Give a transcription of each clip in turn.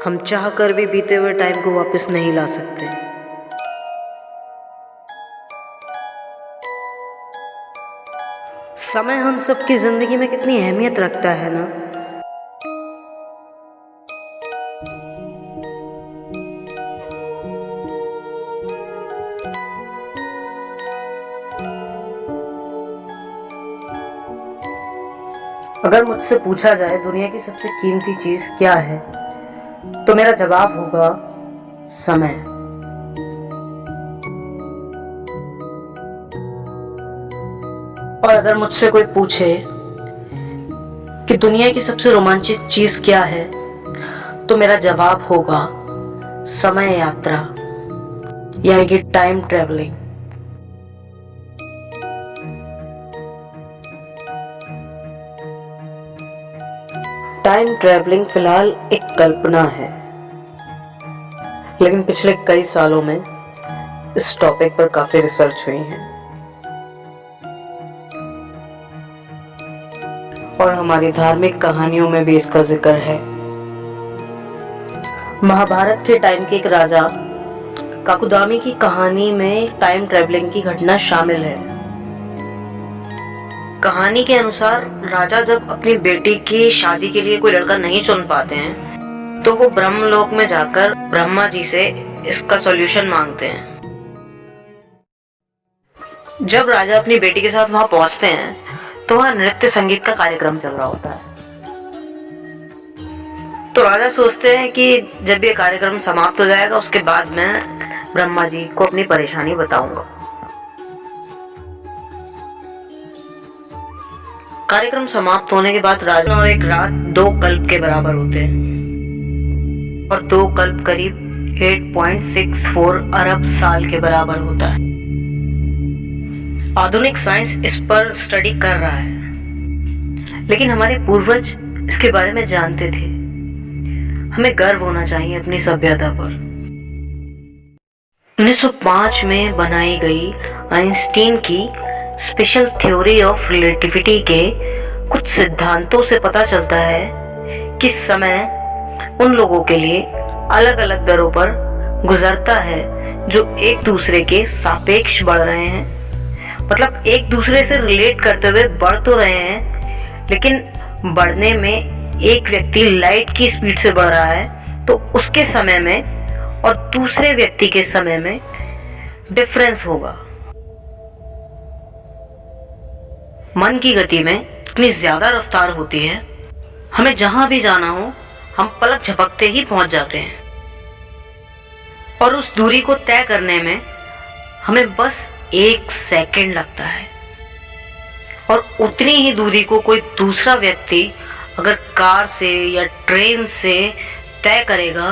हम चाह कर भी बीते हुए टाइम को वापस नहीं ला सकते। समय हम सबकी जिंदगी में कितनी अहमियत रखता है ना। अगर मुझसे पूछा जाए दुनिया की सबसे कीमती चीज क्या है, तो मेरा जवाब होगा समय। और अगर मुझसे कोई पूछे कि दुनिया की सबसे रोमांचक चीज क्या है, तो मेरा जवाब होगा समय यात्रा, यानी कि टाइम ट्रेवलिंग। टाइम ट्रैवलिंग फिलहाल एक कल्पना है, लेकिन पिछले कई सालों में इस टॉपिक पर काफी रिसर्च हुई है और हमारी धार्मिक कहानियों में भी इसका जिक्र है। महाभारत के टाइम के एक राजा काकुदामी की कहानी में टाइम ट्रैवलिंग की घटना शामिल है। कहानी के अनुसार राजा जब अपनी बेटी की शादी के लिए कोई लड़का नहीं चुन पाते हैं, तो वो ब्रह्मलोक में जाकर ब्रह्मा जी से इसका सॉल्यूशन मांगते हैं। जब राजा अपनी बेटी के साथ वहां पहुंचते हैं, तो वहां नृत्य संगीत का कार्यक्रम चल रहा होता है। तो राजा सोचते हैं कि जब ये कार्यक्रम समाप्त हो जाएगा, उसके बाद मैं ब्रह्मा जी को अपनी परेशानी बताऊंगा। कार्यक्रम समाप्त होने के बाद राजा और एक रात 2 कल्प के बराबर होते हैं और 2 कल्प करीब 8.64 अरब साल के बराबर होता है। आधुनिक साइंस इस पर स्टडी कर रहा है, लेकिन हमारे पूर्वज इसके बारे में जानते थे। हमें गर्व होना चाहिए अपनी सभ्यता पर। 1905 में बनाई गई आइंस्टीन की स्पेशल थ्योरी ऑफ रिलेटिविटी के कुछ सिद्धांतों से पता चलता है कि समय उन लोगों के लिए अलग अलग दरों पर गुजरता है जो एक दूसरे के सापेक्ष बढ़ रहे हैं। मतलब एक दूसरे से रिलेट करते हुए बढ़ तो रहे हैं, लेकिन बढ़ने में एक व्यक्ति लाइट की स्पीड से बढ़ रहा है तो उसके समय में और दूसरे व्यक्ति के समय में डिफरेंस होगा। मन की गति में इतनी ज्यादा रफ्तार होती है, हमें जहां भी जाना हो हम पलक झपकते ही पहुंच जाते हैं और उस दूरी को तय करने में हमें बस 1 सेकंड लगता है। और उतनी ही दूरी को कोई दूसरा व्यक्ति अगर कार से या ट्रेन से तय करेगा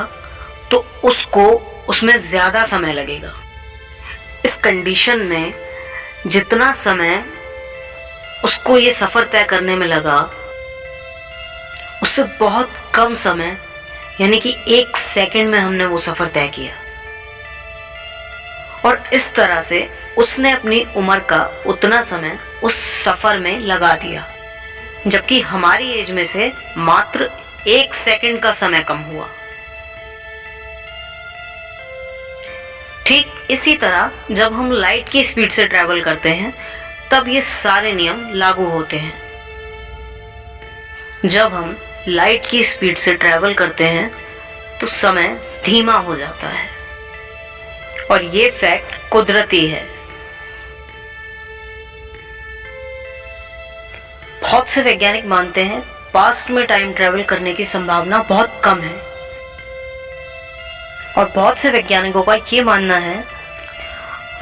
तो उसको उसमें ज्यादा समय लगेगा। इस कंडीशन में जितना समय उसको ये सफर तय करने में लगा, उससे बहुत कम समय यानी कि 1 सेकंड में हमने वो सफर तय किया। और इस तरह से उसने अपनी उम्र का उतना समय उस सफर में लगा दिया, जबकि हमारी एज में से मात्र 1 सेकंड का समय कम हुआ। ठीक इसी तरह जब हम लाइट की स्पीड से ट्रैवल करते हैं, तब ये सारे नियम लागू होते हैं। जब हम लाइट की स्पीड से ट्रैवल करते हैं तो समय धीमा हो जाता है और ये फैक्ट कुदरती है। बहुत से वैज्ञानिक मानते हैं पास्ट में टाइम ट्रैवल करने की संभावना बहुत कम है और बहुत से वैज्ञानिकों का ये मानना है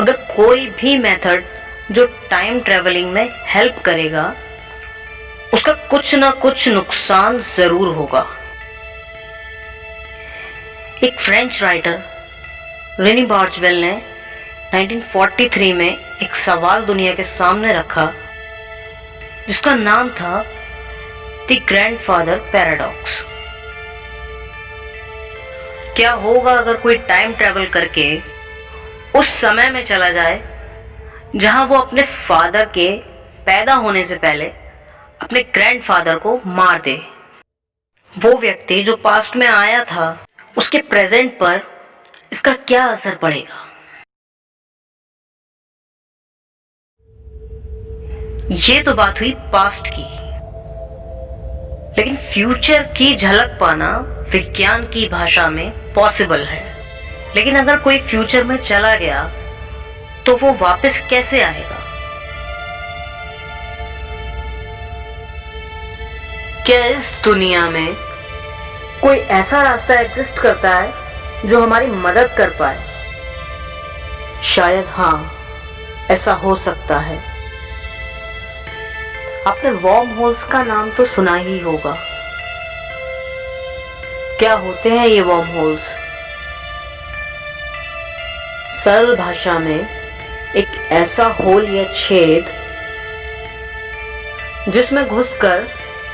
अगर कोई भी मेथड जो टाइम ट्रैवलिंग में हेल्प करेगा, उसका कुछ ना कुछ नुकसान जरूर होगा। एक फ्रेंच राइटर रेनी बार्जवेल ने 1943 में एक सवाल दुनिया के सामने रखा, जिसका नाम था द ग्रैंडफादर पैराडॉक्स। क्या होगा अगर कोई टाइम ट्रैवल करके उस समय में चला जाए जहां वो अपने फादर के पैदा होने से पहले अपने ग्रैंडफादर को मार दे। वो व्यक्ति जो पास्ट में आया था उसके प्रेजेंट पर इसका क्या असर पड़ेगा। ये तो बात हुई पास्ट की, लेकिन फ्यूचर की झलक पाना विज्ञान की भाषा में पॉसिबल है। लेकिन अगर कोई फ्यूचर में चला गया तो वो वापस कैसे आएगा? क्या इस दुनिया में कोई ऐसा रास्ता एग्जिस्ट करता है जो हमारी मदद कर पाए? शायद हाँ, ऐसा हो सकता है। आपने वॉर्म होल्स का नाम तो सुना ही होगा। क्या होते हैं ये वॉर्म होल्स? सरल भाषा में एक ऐसा होल या छेद जिसमें घुसकर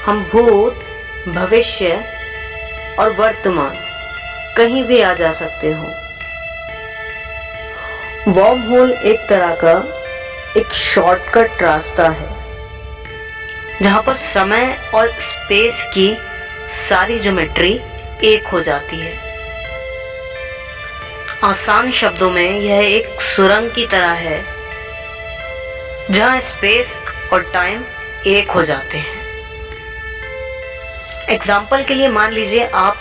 हम भूत, भविष्य और वर्तमान कहीं भी आ जा सकते हो। वॉर्म होल एक तरह का एक शॉर्टकट रास्ता है जहां पर समय और स्पेस की सारी ज्योमेट्री एक हो जाती है। आसान शब्दों में यह एक सुरंग की तरह है जहां स्पेस और टाइम एक हो जाते हैं। एग्जाम्पल के लिए मान लीजिए आप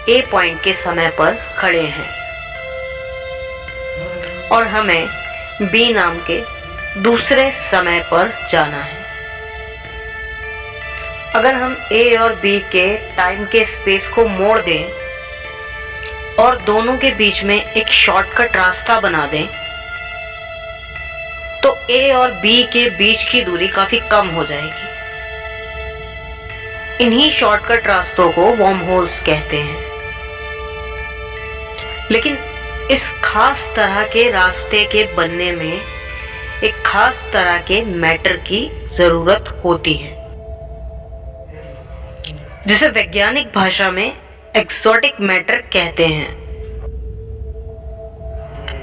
ए पॉइंट के समय पर खड़े हैं और हमें बी नाम के दूसरे समय पर जाना है। अगर हम ए और बी के टाइम के स्पेस को मोड़ दें और दोनों के बीच में एक शॉर्टकट रास्ता बना दें तो ए और बी के बीच की दूरी काफी कम हो जाएगी। इन्हीं शॉर्टकट रास्तों को वॉर्म होल्स कहते हैं। लेकिन इस खास तरह के रास्ते के बनने में एक खास तरह के मैटर की जरूरत होती है जिसे वैज्ञानिक भाषा में एक्सोटिक मैटर कहते हैं।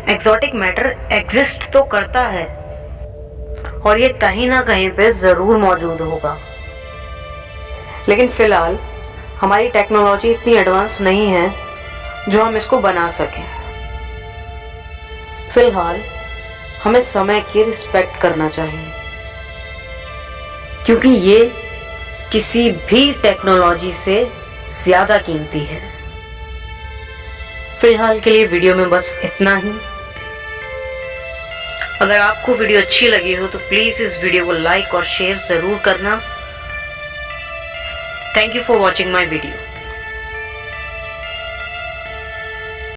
एक्सोटिक मैटर एग्जिस्ट तो करता है और ये कहीं ना कहीं पे जरूर मौजूद होगा, लेकिन फिलहाल हमारी टेक्नोलॉजी इतनी एडवांस नहीं है जो हम इसको बना सकें। फिलहाल हमें समय की रिस्पेक्ट करना चाहिए क्योंकि ये किसी भी टेक्नोलॉजी से ज्यादा कीमती है। फिलहाल के लिए वीडियो में बस इतना ही। अगर आपको वीडियो अच्छी लगी हो तो प्लीज इस वीडियो को लाइक और शेयर जरूर करना। Thank you for watching my video.